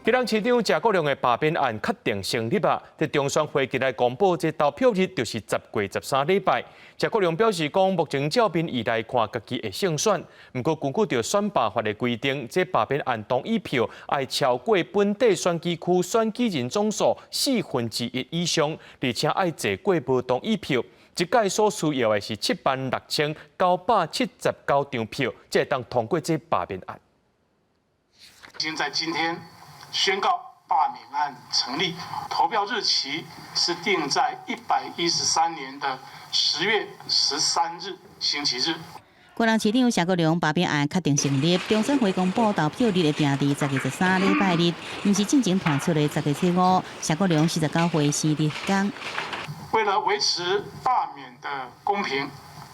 今日市长谢国良的罢免案确定成立啊！在中选会今来公布，这投票日就是10月13礼拜。谢国良表示讲，目前照民意来看，家己会胜选。不过根据着选罢法的规定，这罢免案同意票要超过本地选举区选举人总数1/4以上，而且要坐过无同意票。一届所需要的是76979张票，才会当通过这罢免案。已经在今天宣告罢免案成立，投票日期是定在113年的10月13日星期日。国人市长谢国良罢免案确定成立，中选会公布投票日的定伫10月13礼拜日，毋是进前传出的10月15。谢国良49岁生日天。为了维持罢免的公平，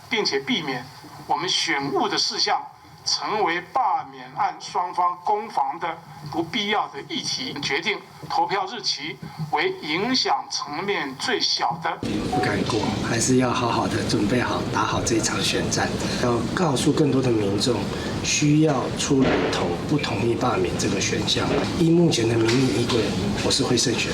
并且避免我们选务的事项成为罢免案双方攻防的不必要的议题，决定投票日期为影响层面最小的。不敢过，还是要好好的准备好，打好这一场选战。要告诉更多的民众，需要出来投不同意罢免这个选项。依目前的民意依规，我是会胜选。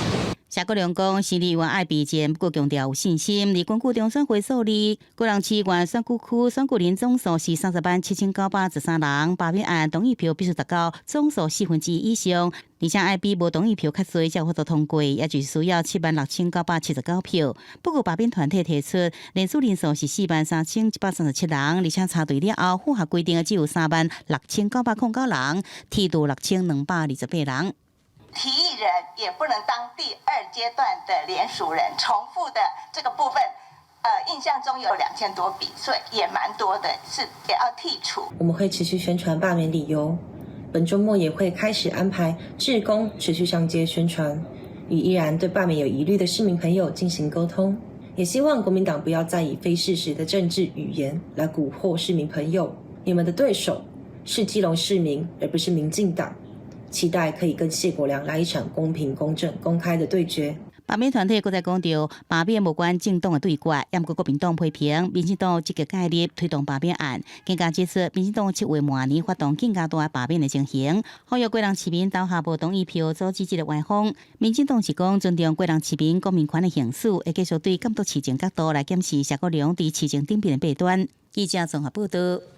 谢国良讲，心里原爱比前，不过强调有信心。而根据中选会数字，国人市原选举区选举人总数是307913人，罢免案同意票必须达到总数1/4以上，而且爱比无同意票较侪才有法度通过，也就是需要76979票。不过罢免团体提出，连署人数是43137人，而且插队了后，符合规定的只有36909人，剃度6228人。提议人也不能当第二阶段的联署人，重复的这个部分，印象中有2000多笔，所以也蛮多的，是也要剔除。我们会持续宣传罢免理由，本周末也会开始安排志工持续上街宣传，与依然对罢免有疑虑的市民朋友进行沟通，也希望国民党不要再以非事实的政治语言来蛊惑市民朋友。你们的对手是基隆市民，而不是民进党。期待可以跟谢国良来一场公平、公正、公开的对决。罢免团体搁再讲到，罢免无关政党的对决，也毋过国民党批评民进党积极介入推动罢免案，更加指出民进党7月末年发动更加大罢免的情形，呼吁国人市民投下无同意票，阻止这个歪风。民进党是讲尊重国人市民公民权的行使，会继续对监督市政角度来检视谢国良伫市政顶边的弊端。记者综合报道。